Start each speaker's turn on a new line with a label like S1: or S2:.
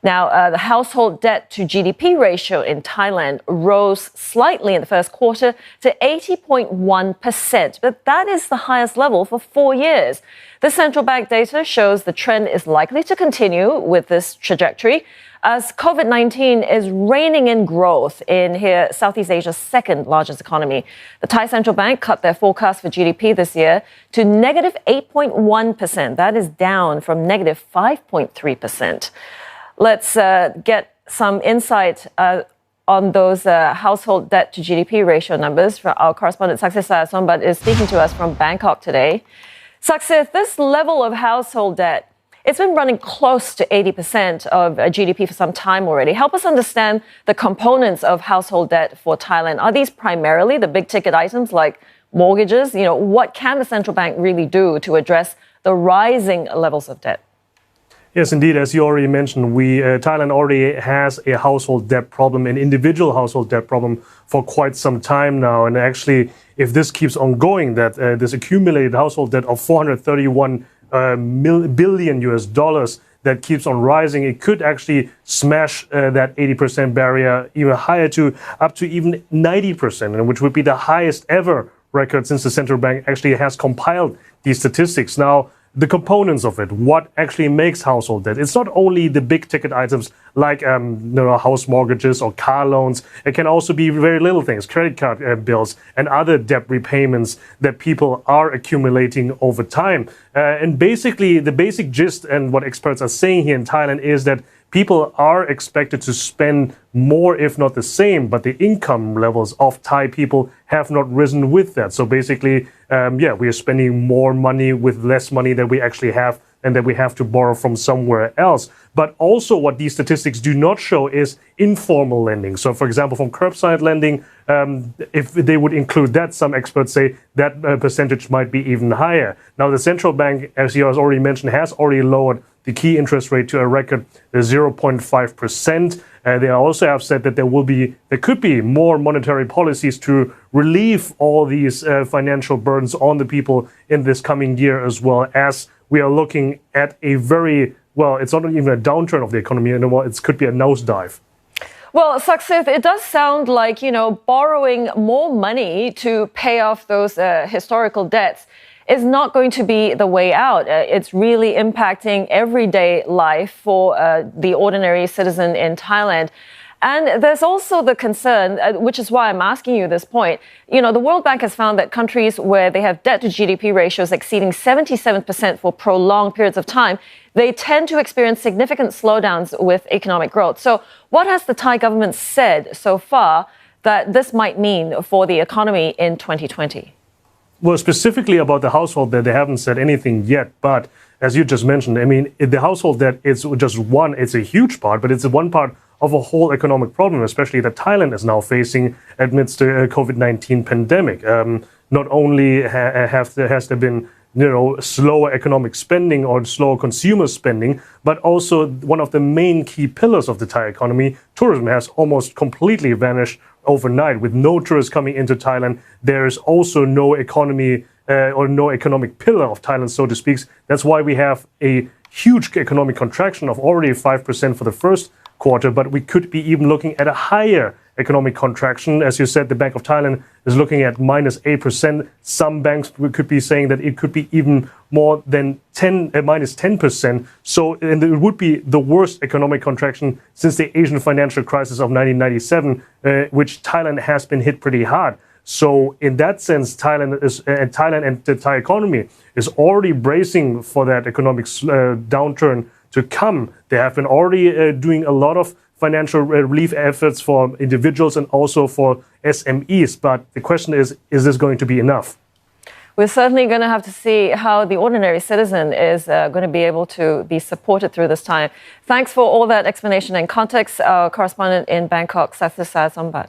S1: Now, the household debt to GDP ratio in Thailand rose slightly in the first quarter to 80.1%, but that is the highest level for 4 years. The central bank data shows the trend is likely to continue with this trajectory as COVID-19 is reining in growth in Southeast Asia's second largest economy. The Thai central bank cut their forecast for GDP this year to negative 8.1%. That is down from negative 5.3%. Let's get some insight on those household debt to GDP ratio numbers. Our correspondent Saksit Sayasombat is speaking to us from Bangkok today. Saksit, this level of household debt, it's been running close to 80% of GDP for some time already. Help us understand the components of household debt for Thailand. Are these primarily the big ticket items like mortgages? What can the central bank really do to address the rising levels of debt?
S2: Yes, indeed. As you already mentioned, Thailand already has a household debt problem, an individual household debt problem for quite some time now. And actually, if this keeps on going, that this accumulated household debt of 431 billion US dollars that keeps on rising, it could actually smash that 80% barrier even higher to up to even 90%, which would be the highest ever record since the central bank actually has compiled these statistics. Now, the components of it, what actually makes household debt. It's not only the big ticket items like house mortgages or car loans. It can also be very little things, credit card bills and other debt repayments that people are accumulating over time. And basically, the basic gist and what experts are saying here in Thailand is that people are expected to spend more, if not the same, but the income levels of Thai people have not risen with that. So basically, we are spending more money with less money that we actually have and that we have to borrow from somewhere else. But also what these statistics do not show is informal lending. So for example, from curbside lending, if they would include that, some experts say that percentage might be even higher. Now, the central bank, as you already mentioned, has already lowered the key interest rate to a record 0.5%. They also have said that there could be more monetary policies to relieve all these financial burdens on the people in this coming year, as well as we are looking at a it's not even a downturn of the economy anymore. It could be a nosedive.
S1: Well, Saksit, it does sound like, borrowing more money to pay off those historical debts is not going to be the way out. It's really impacting everyday life for the ordinary citizen in Thailand. And there's also the concern, which is why I'm asking you this point. The World Bank has found that countries where they have debt to GDP ratios exceeding 77% for prolonged periods of time, they tend to experience significant slowdowns with economic growth. So what has the Thai government said so far that this might mean for the economy in 2020?
S2: Well, specifically about the household debt, they haven't said anything yet. But as you just mentioned, the household debt is just it's a huge part, but it's one part of a whole economic problem, especially that Thailand is now facing amidst the COVID-19 pandemic. Not only has there been slower economic spending or slower consumer spending, but also one of the main key pillars of the Thai economy, tourism, has almost completely vanished overnight. With no tourists coming into Thailand, there is also no economy or no economic pillar of Thailand, so to speak. That's why we have a huge economic contraction of already 5% for the first quarter, but we could be even looking at a higher economic contraction. As you said, the Bank of Thailand is looking at minus 8%. Some banks could be saying that it could be even more than minus 10%. And it would be the worst economic contraction since the Asian financial crisis of 1997, which Thailand has been hit pretty hard. So in that sense, Thailand and the Thai economy is already bracing for that economic downturn to come. They have been already doing a lot of financial relief efforts for individuals and also for SMEs. But the question is this going to be enough?
S1: We're certainly going to have to see how the ordinary citizen is going to be able to be supported through this time. Thanks for all that explanation and context, our correspondent in Bangkok, Saksit Sayasombat.